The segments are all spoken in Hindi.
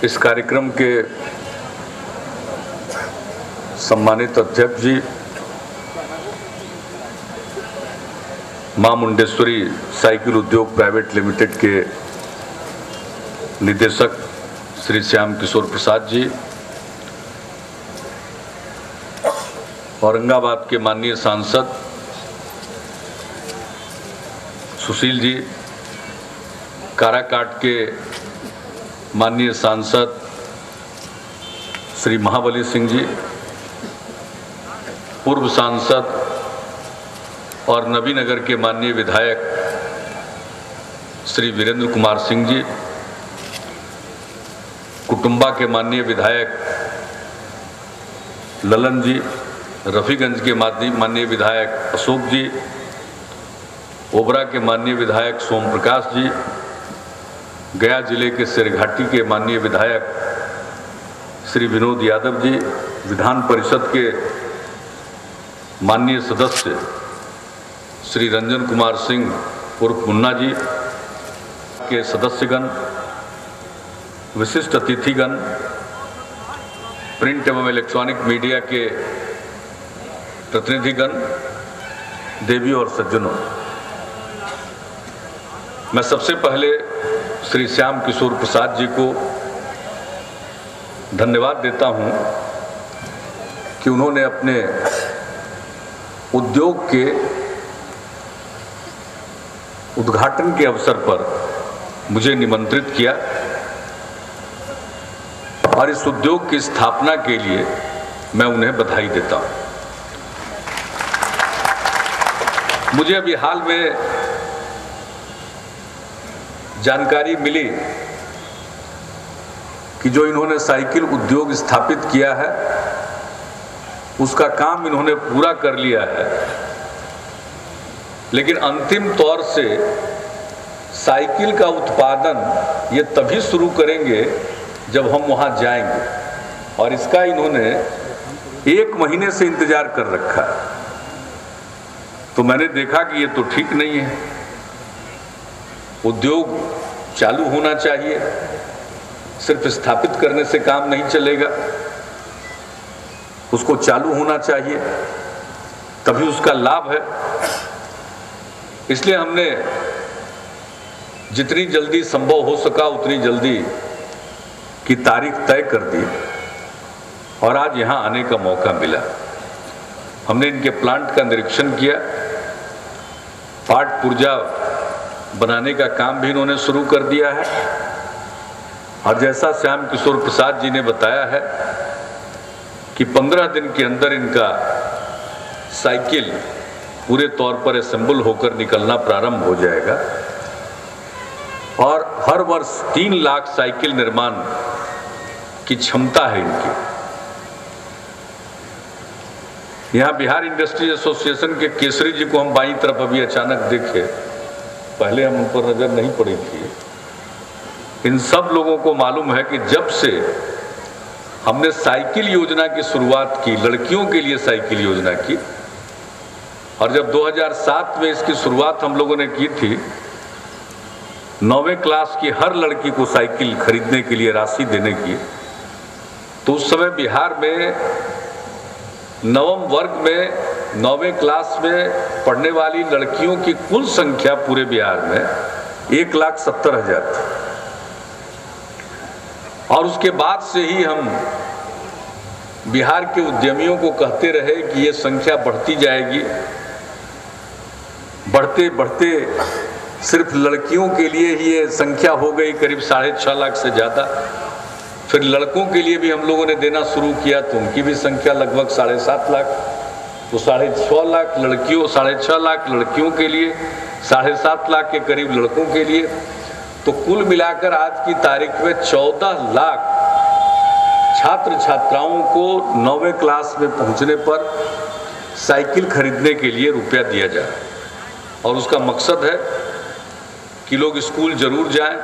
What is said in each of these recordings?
इस कार्यक्रम के सम्मानित अध्यक्ष जी, मां मुंडेश्वरी साइकिल उद्योग प्राइवेट लिमिटेड के निदेशक श्री श्याम किशोर प्रसाद जी, औरंगाबाद के माननीय सांसद सुशील जी, काराकाट के माननीय सांसद श्री महाबली सिंह जी, पूर्व सांसद और नबीनगर के माननीय विधायक श्री वीरेंद्र कुमार सिंह जी, कुटुंबा के माननीय विधायक ललन जी, रफीगंज के माननीय विधायक अशोक जी, ओबरा के माननीय विधायक सोम प्रकाश जी, गया जिले के सिरघाटी के माननीय विधायक श्री विनोद यादव जी, विधान परिषद के माननीय सदस्य श्री रंजन कुमार सिंह उर्फ मुन्ना जी के सदस्यगण, विशिष्ट अतिथिगण, प्रिंट एवं इलेक्ट्रॉनिक मीडिया के प्रतिनिधिगण, देवी और सज्जनों, मैं सबसे पहले श्री श्याम किशोर प्रसाद जी को धन्यवाद देता हूं कि उन्होंने अपने उद्योग के उद्घाटन के अवसर पर मुझे निमंत्रित किया और इस उद्योग की स्थापना के लिए मैं उन्हें बधाई देता हूं। मुझे अभी हाल में जानकारी मिली कि जो इन्होंने साइकिल उद्योग स्थापित किया है उसका काम इन्होंने पूरा कर लिया है, लेकिन अंतिम तौर से साइकिल का उत्पादन ये तभी शुरू करेंगे जब हम वहां जाएंगे, और इसका इन्होंने 1 महीने से इंतजार कर रखा है। तो मैंने देखा कि ये तो ठीक नहीं है, उद्योग चालू होना चाहिए, सिर्फ स्थापित करने से काम नहीं चलेगा, उसको चालू होना चाहिए, तभी उसका लाभ है। इसलिए हमने जितनी जल्दी संभव हो सका उतनी जल्दी की तारीख तय कर दी और आज यहां आने का मौका मिला। हमने इनके प्लांट का निरीक्षण किया, पाट पुर्जा बनाने का काम भी इन्होंने शुरू कर दिया है, और जैसा श्याम किशोर प्रसाद जी ने बताया है कि 15 दिन के अंदर इनका साइकिल पूरे तौर पर असेंबल होकर निकलना प्रारंभ हो जाएगा और हर वर्ष 3 लाख साइकिल निर्माण की क्षमता है इनकी। यहाँ बिहार इंडस्ट्री एसोसिएशन के केसरी जी को हम बाईं तरफ अभी अचानक देखे, पहले हम उन पर नजर नहीं पड़ी थी। इन सब लोगों को मालूम है कि जब से हमने साइकिल योजना की शुरुआत की, लड़कियों के लिए साइकिल योजना की, और जब 2007 में इसकी शुरुआत हम लोगों ने की थी, 9वीं क्लास की हर लड़की को साइकिल खरीदने के लिए राशि देने की, तो उस समय बिहार में नवम वर्ग में 9वीं क्लास में पढ़ने वाली लड़कियों की कुल संख्या पूरे बिहार में 1,70,000 थी। और उसके बाद से ही हम बिहार के उद्यमियों को कहते रहे कि ये संख्या बढ़ती जाएगी, बढ़ते बढ़ते सिर्फ लड़कियों के लिए ही ये संख्या हो गई करीब 6.5 लाख से ज़्यादा। फिर लड़कों के लिए भी हम लोगों ने देना शुरू किया तो उनकी भी संख्या लगभग 7.5 लाख, तो 6.5 लाख लड़कियों, 6.5 लाख लड़कियों के लिए, 7.5 लाख के करीब लड़कों के लिए, तो कुल मिलाकर आज की तारीख में 14 लाख छात्र छात्राओं को 9वीं क्लास में पहुंचने पर साइकिल खरीदने के लिए रुपया दिया जाए, और उसका मकसद है कि लोग स्कूल जरूर जाएं।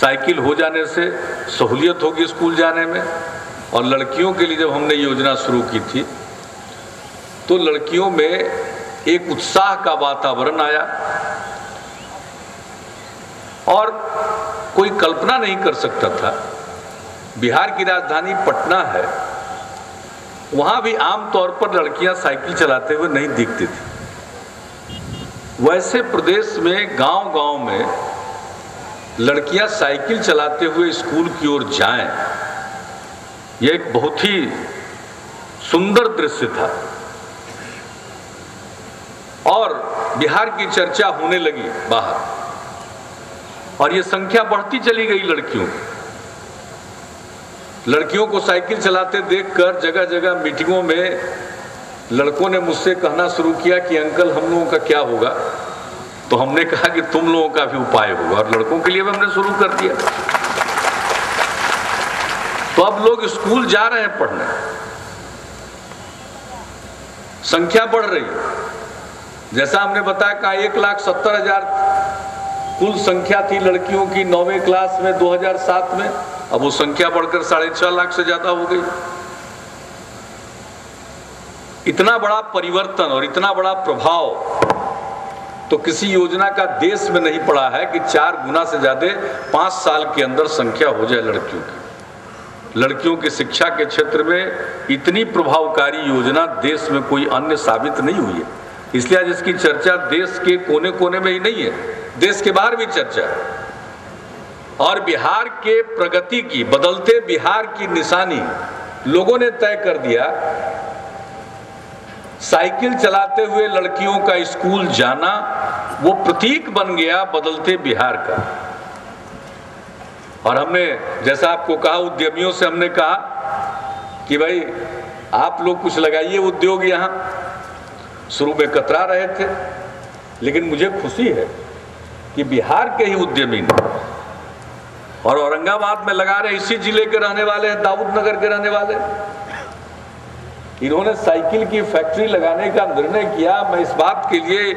साइकिल हो जाने से सहूलियत होगी स्कूल जाने में, और लड़कियों के लिए जब हमने योजना शुरू की थी तो लड़कियों में एक उत्साह का वातावरण आया और कोई कल्पना नहीं कर सकता था। बिहार की राजधानी पटना है, वहां भी आमतौर पर लड़कियां साइकिल चलाते हुए नहीं दिखती थी। वैसे प्रदेश में गांव-गांव में लड़कियां साइकिल चलाते हुए स्कूल की ओर जाएं, यह एक बहुत ही सुंदर दृश्य था और बिहार की चर्चा होने लगी बाहर, और ये संख्या बढ़ती चली गई लड़कियों को साइकिल चलाते देखकर जगह जगह मीटिंगों में लड़कों ने मुझसे कहना शुरू किया कि अंकल हम लोगों का क्या होगा। तो हमने कहा कि तुम लोगों का भी उपाय होगा, और लड़कों के लिए भी हमने शुरू कर दिया। तो अब लोग स्कूल जा रहे हैं पढ़ने, संख्या बढ़ रही है। जैसा हमने बताया कि 1,70,000 कुल संख्या थी लड़कियों की 9वीं क्लास में 2007 में, अब वो संख्या बढ़कर 6.5 लाख से ज्यादा हो गई। इतना बड़ा परिवर्तन और इतना बड़ा प्रभाव तो किसी योजना का देश में नहीं पड़ा है कि 4 गुना से ज्यादा 5 साल के अंदर संख्या हो जाए लड़कियों की। लड़कियों की शिक्षा के क्षेत्र में इतनी प्रभावकारी योजना देश में कोई अन्य साबित नहीं हुई है। इसलिए आज इसकी चर्चा देश के कोने कोने में ही नहीं है, देश के बाहर भी चर्चा है। और बिहार के प्रगति की, बदलते बिहार की निशानी लोगों ने तय कर दिया। साइकिल चलाते हुए लड़कियों का स्कूल जाना वो प्रतीक बन गया बदलते बिहार का। और हमने, जैसा आपको कहा, उद्यमियों से हमने कहा कि भाई आप लोग कुछ लगाइए उद्योग यहाँ। शुरू में कतरा रहे थे, लेकिन मुझे खुशी है कि बिहार के ही उद्यमी और औरंगाबाद में लगा रहे, इसी जिले के रहने वाले हैं, दाऊद नगर के रहने वाले, इन्होंने साइकिल की फैक्ट्री लगाने का निर्णय किया। मैं इस बात के लिए,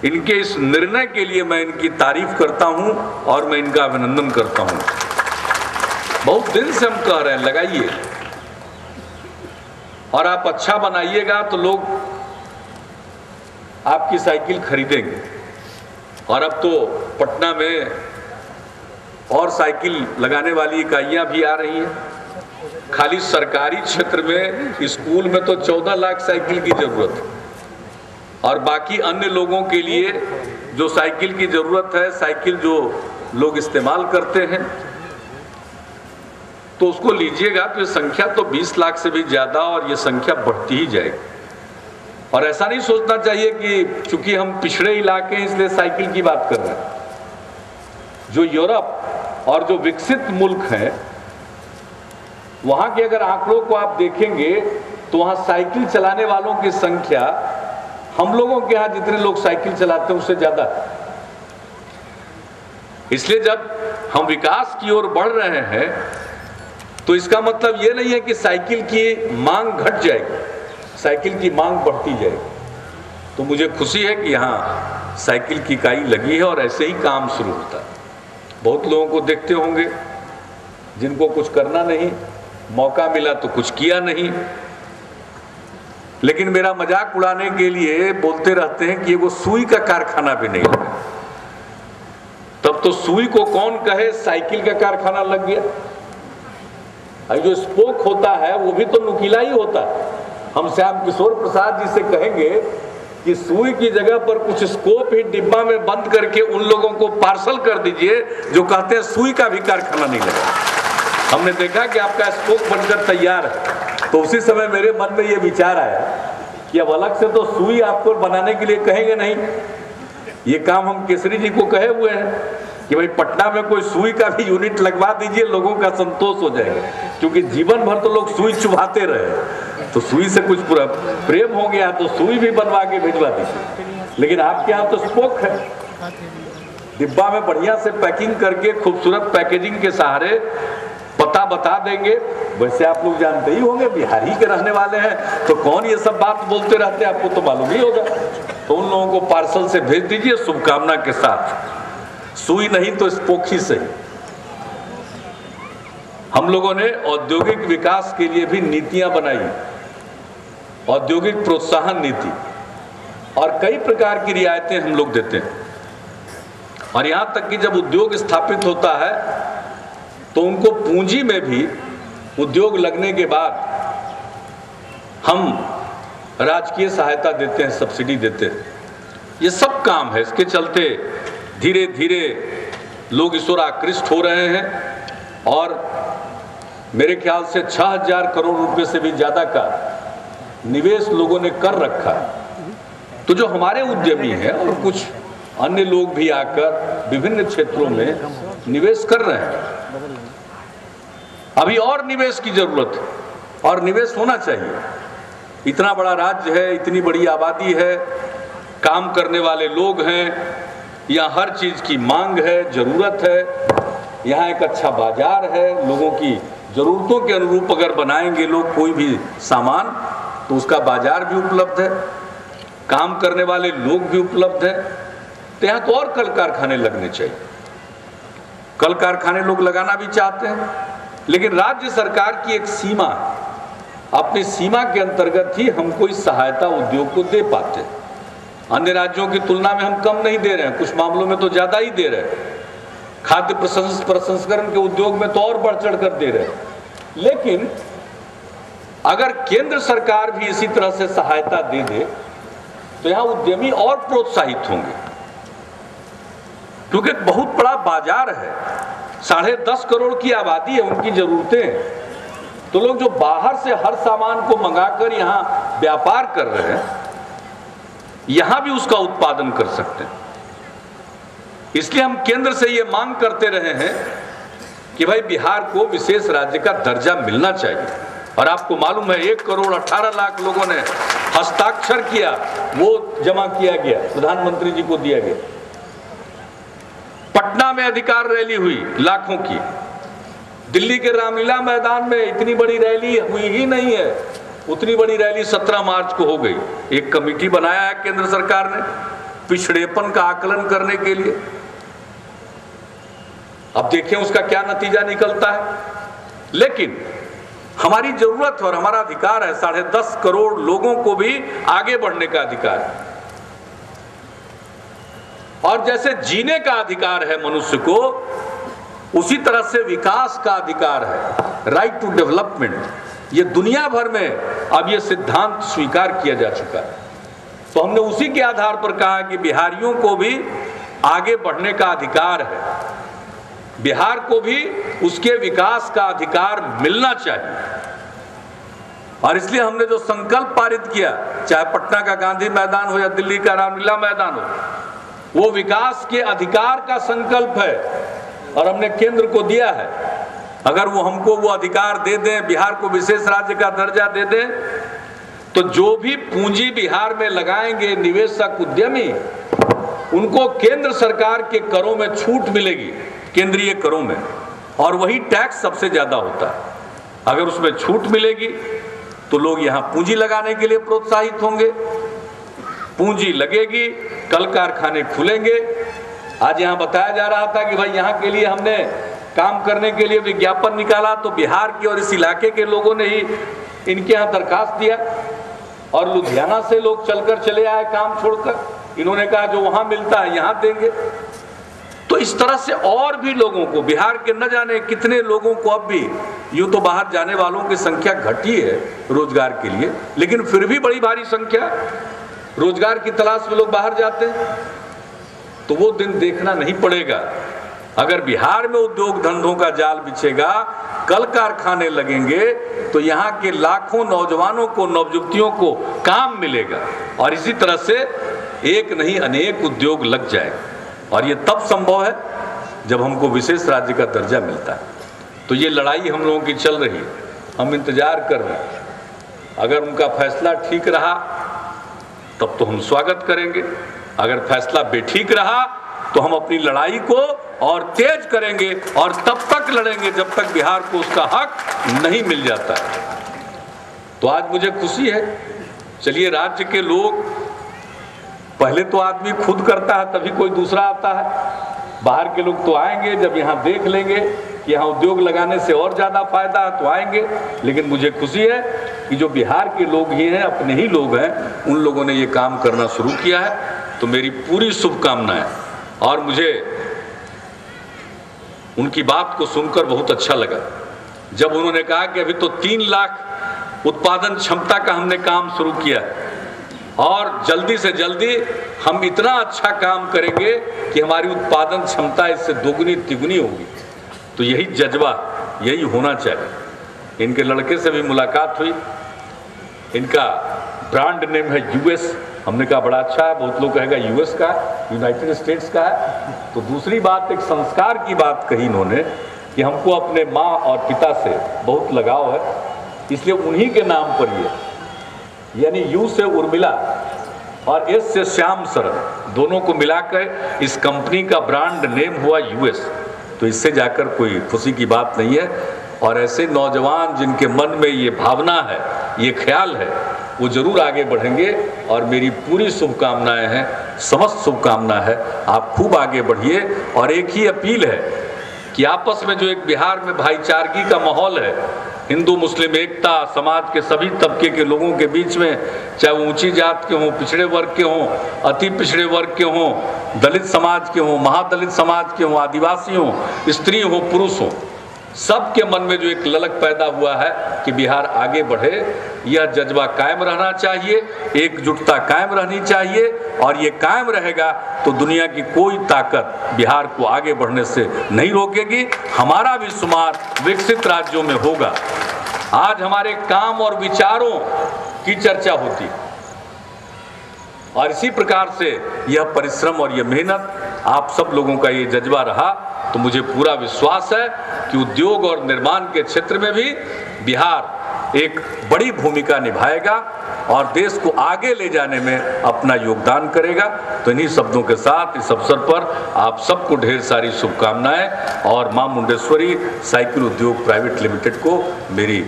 इनके इस निर्णय के लिए मैं इनकी तारीफ करता हूं और मैं इनका अभिनंदन करता हूं। बहुत दिन से हम कह रहे हैं लगाइए, और आप अच्छा बनाइएगा तो लोग आपकी साइकिल खरीदेंगे। और अब तो पटना में और साइकिल लगाने वाली इकाइयां भी आ रही हैं। खाली सरकारी क्षेत्र में स्कूल में तो 14 लाख साइकिल की जरूरत है, और बाकी अन्य लोगों के लिए जो साइकिल की जरूरत है, साइकिल जो लोग इस्तेमाल करते हैं, तो उसको लीजिएगा तो ये संख्या तो 20 लाख से भी ज्यादा, और ये संख्या बढ़ती ही जाएगी। और ऐसा नहीं सोचना चाहिए कि चूंकि हम पिछड़े इलाके हैं इसलिए साइकिल की बात कर रहे हैं। जो यूरोप और जो विकसित मुल्क हैं, वहां के अगर आंकड़ों को आप देखेंगे तो वहां साइकिल चलाने वालों की संख्या हम लोगों के यहां जितने लोग साइकिल चलाते हैं उससे ज्यादा है। इसलिए जब हम विकास की ओर बढ़ रहे हैं तो इसका मतलब यह नहीं है कि साइकिल की मांग घट जाएगी, साइकिल की मांग बढ़ती जाएगी। तो मुझे खुशी है कि यहाँ साइकिल की इकाई लगी है और ऐसे ही काम शुरू होता है। बहुत लोगों को देखते होंगे जिनको कुछ करना नहीं, मौका मिला तो कुछ किया नहीं, लेकिन मेरा मजाक उड़ाने के लिए बोलते रहते हैं कि ये वो सुई का कारखाना भी नहीं लगा। तब तो सुई को कौन कहे, साइकिल का कारखाना लग गया। जो स्पोक होता है वो भी तो नुकीला ही होता है। हम श्याम किशोर प्रसाद जी से कहेंगे कि सुई की जगह पर कुछ स्कोप ही डिब्बा में बंद करके उन लोगों को पार्सल कर दीजिए जो कहते हैं सुई का भी कारखाना नहीं लगा। हमने देखा कि आपका स्पोक बनकर तैयार है। तो उसी समय मेरे मन में ये विचार आया कि अब अलग से तो सुई आपको बनाने के लिए कहेंगे नहीं, ये काम हम केसरी जी को कहे हुए हैं कि भाई पटना में कोई सुई का भी यूनिट लगवा दीजिए, लोगों का संतोष हो जाएगा। क्योंकि जीवन भर तो लोग सुई चुभाते रहे, तो सुई से कुछ पूरा प्रेम हो गया तो सुई भी बनवा के भिजवा दीजिए। लेकिन आपके यहाँ तो स्पोक है, डिब्बा में बढ़िया से पैकिंग करके खूबसूरत पैकेजिंग के सहारे पता बता देंगे। वैसे आप लोग जानते ही होंगे, बिहारी के रहने वाले हैं तो कौन ये सब बात बोलते रहते हैं, आपको तो मालूम ही होगा। तो उन लोगों को पार्सल से भेज दीजिए शुभकामना के साथ, सुई नहीं तो स्पोक ही सही। हम लोगों ने औद्योगिक विकास के लिए भी नीतियां बनाई, औद्योगिक प्रोत्साहन नीति, और कई प्रकार की रियायतें हम लोग देते हैं। और यहाँ तक कि जब उद्योग स्थापित होता है तो उनको पूंजी में भी उद्योग लगने के बाद हम राजकीय सहायता देते हैं, सब्सिडी देते हैं। ये सब काम है। इसके चलते धीरे धीरे लोग इस ओर आकृष्ट हो रहे हैं और मेरे ख्याल से 6000 करोड़ रुपए से भी ज़्यादा का निवेश लोगों ने कर रखा है। तो जो हमारे उद्यमी हैं और कुछ अन्य लोग भी आकर विभिन्न क्षेत्रों में निवेश कर रहे हैं। अभी और निवेश की जरूरत है और निवेश होना चाहिए। इतना बड़ा राज्य है, इतनी बड़ी आबादी है, काम करने वाले लोग हैं, यहाँ हर चीज़ की मांग है, ज़रूरत है, यहाँ एक अच्छा बाजार है, लोगों की ज़रूरतों के अनुरूप अगर बनाएंगे लोग कोई भी सामान तो उसका बाजार भी उपलब्ध है, काम करने वाले लोग भी उपलब्ध हैं। तो यहाँ तो और कल कारखाने लगने चाहिए। कल कारखाने लोग लगाना भी चाहते हैं, लेकिन राज्य सरकार की एक सीमा, अपनी सीमा के अंतर्गत ही हम कोई सहायता उद्योग को दे पाते हैं। अन्य राज्यों की तुलना में हम कम नहीं दे रहे हैं, कुछ मामलों में तो ज़्यादा ही दे रहे हैं। खाद्य प्रसंस्करण के उद्योग में तो और बढ़ चढ़ कर दे रहे हैं। लेकिन अगर केंद्र सरकार भी इसी तरह से सहायता दे दे तो यहाँ उद्यमी और प्रोत्साहित होंगे, क्योंकि एक बहुत बड़ा बाजार है, 10.5 करोड़ की आबादी है, उनकी जरूरतें हैं। तो लोग जो बाहर से हर सामान को मंगाकर यहाँ व्यापार कर रहे हैं, यहाँ भी उसका उत्पादन कर सकते हैं। इसलिए हम केंद्र से ये मांग करते रहे हैं कि भाई बिहार को विशेष राज्य का दर्जा मिलना चाहिए। और आपको मालूम है 1 करोड़ 18 लाख लोगों ने हस्ताक्षर किया, वो जमा किया गया, प्रधानमंत्री जी को दिया गया। पटना में अधिकार रैली हुई लाखों की, दिल्ली के रामलीला मैदान में इतनी बड़ी रैली हुई ही नहीं है, उतनी बड़ी रैली 17 मार्च को हो गई। एक कमेटी बनाया है केंद्र सरकार ने पिछड़ेपन का आकलन करने के लिए। अब देखें उसका क्या नतीजा निकलता है। लेकिन हमारी जरूरत और हमारा अधिकार है, 10.5 करोड़ लोगों को भी आगे बढ़ने का अधिकार है। और जैसे जीने का अधिकार है मनुष्य को, उसी तरह से विकास का अधिकार है, राइट टू डेवलपमेंट। ये दुनिया भर में अब ये सिद्धांत स्वीकार किया जा चुका है। तो हमने उसी के आधार पर कहा कि बिहारियों को भी आगे बढ़ने का अधिकार है, बिहार को भी उसके विकास का अधिकार मिलना चाहिए। और इसलिए हमने जो संकल्प पारित किया, चाहे पटना का गांधी मैदान हो या दिल्ली का रामलीला मैदान हो, वो विकास के अधिकार का संकल्प है और हमने केंद्र को दिया है। अगर वो हमको वो अधिकार दे दें, बिहार को विशेष राज्य का दर्जा दे दें, तो जो भी पूंजी बिहार में लगाएंगे निवेशक उद्यमी, उनको केंद्र सरकार के करों में छूट मिलेगी, केंद्रीय करों में, और वही टैक्स सबसे ज्यादा होता है। अगर उसमें छूट मिलेगी तो लोग यहाँ पूंजी लगाने के लिए प्रोत्साहित होंगे, पूंजी लगेगी, कल कारखाने खुलेंगे। आज यहाँ बताया जा रहा था कि भाई यहाँ के लिए हमने काम करने के लिए विज्ञापन निकाला, तो बिहार की और इस इलाके के लोगों ने ही इनके यहाँ दरखास्त दिया और लुधियाना से लोग चलकर चले आए काम छोड़कर। इन्होंने कहा जो वहाँ मिलता है यहाँ देंगे। तो इस तरह से और भी लोगों को, बिहार के न जाने कितने लोगों को, अब भी यूं तो बाहर जाने वालों की संख्या घटी है रोजगार के लिए, लेकिन फिर भी बड़ी भारी संख्या रोजगार की तलाश में लोग बाहर जाते हैं। तो वो दिन देखना नहीं पड़ेगा। अगर बिहार में उद्योग धंधों का जाल बिछेगा, कल कारखाने लगेंगे, तो यहाँ के लाखों नौजवानों को, नवयुवतियों को काम मिलेगा। और इसी तरह से एक नहीं अनेक उद्योग लग जाएगा। और ये तब संभव है जब हमको विशेष राज्य का दर्जा मिलता है। तो ये लड़ाई हम लोगों की चल रही है, हम इंतजार कर रहे हैं। अगर उनका फैसला ठीक रहा तब तो हम स्वागत करेंगे, अगर फैसला बेठीक रहा तो हम अपनी लड़ाई को और तेज करेंगे और तब तक लड़ेंगे जब तक बिहार को उसका हक नहीं मिल जाता है। तो आज मुझे खुशी है, चलिए राज्य के लोग, पहले तो आदमी खुद करता है तभी कोई दूसरा आता है, बाहर के लोग तो आएंगे, जब यहाँ देख लेंगे कि यहाँ उद्योग लगाने से और ज़्यादा फायदा है तो आएंगे। लेकिन मुझे खुशी है कि जो बिहार के लोग ही हैं, अपने ही लोग हैं, उन लोगों ने ये काम करना शुरू किया है। तो मेरी पूरी शुभकामनाएं और मुझे उनकी बात को सुनकर बहुत अच्छा लगा जब उन्होंने कहा कि अभी तो 3 लाख उत्पादन क्षमता का हमने काम शुरू किया और जल्दी से जल्दी हम इतना अच्छा काम करेंगे कि हमारी उत्पादन क्षमता इससे दोगुनी तिगुनी होगी। तो यही जज्बा, यही होना चाहिए। इनके लड़के से भी मुलाकात हुई, इनका ब्रांड नेम है यूएस। हमने कहा बड़ा अच्छा है, बहुत लोग कहेगा यूएस का, यूनाइटेड स्टेट्स का है। तो दूसरी बात, एक संस्कार की बात कही इन्होंने कि हमको अपने माँ और पिता से बहुत लगाव है, इसलिए उन्हीं के नाम पर ये, यानी यू से उर्मिला और एस से श्याम शरण, दोनों को मिलाकर इस कंपनी का ब्रांड नेम हुआ यूएस। तो इससे जाकर कोई खुशी की बात नहीं है। और ऐसे नौजवान जिनके मन में ये भावना है, ये ख्याल है, वो जरूर आगे बढ़ेंगे। और मेरी पूरी शुभकामनाएं हैं, समस्त शुभकामना है, आप खूब आगे बढ़िए। और एक ही अपील है कि आपस में जो एक बिहार में भाईचारगी का माहौल है, हिंदू मुस्लिम एकता, समाज के सभी तबके के लोगों के बीच में, चाहे वो ऊंची जात के हों, पिछड़े वर्ग के हों, अति पिछड़े वर्ग के हों, दलित समाज के हों, महादलित समाज के हों, आदिवासी हों, स्त्री हों, पुरुष हों, सबके मन में जो एक ललक पैदा हुआ है कि बिहार आगे बढ़े, यह जज्बा कायम रहना चाहिए, एकजुटता कायम रहनी चाहिए। और ये कायम रहेगा तो दुनिया की कोई ताकत बिहार को आगे बढ़ने से नहीं रोकेगी। हमारा भी शुमार विकसित राज्यों में होगा। आज हमारे काम और विचारों की चर्चा होती है और इसी प्रकार से यह परिश्रम और यह मेहनत, आप सब लोगों का ये जज्बा रहा तो मुझे पूरा विश्वास है कि उद्योग और निर्माण के क्षेत्र में भी बिहार एक बड़ी भूमिका निभाएगा और देश को आगे ले जाने में अपना योगदान करेगा। तो इन्हीं शब्दों के साथ इस अवसर पर आप सबको ढेर सारी शुभकामनाएं और मां मुंडेश्वरी साइकिल उद्योग प्राइवेट लिमिटेड को मेरी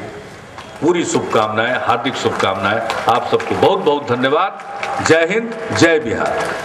पूरी शुभकामनाएं, हार्दिक शुभकामनाएं। आप सबको बहुत बहुत धन्यवाद। जय हिंद, जय बिहार।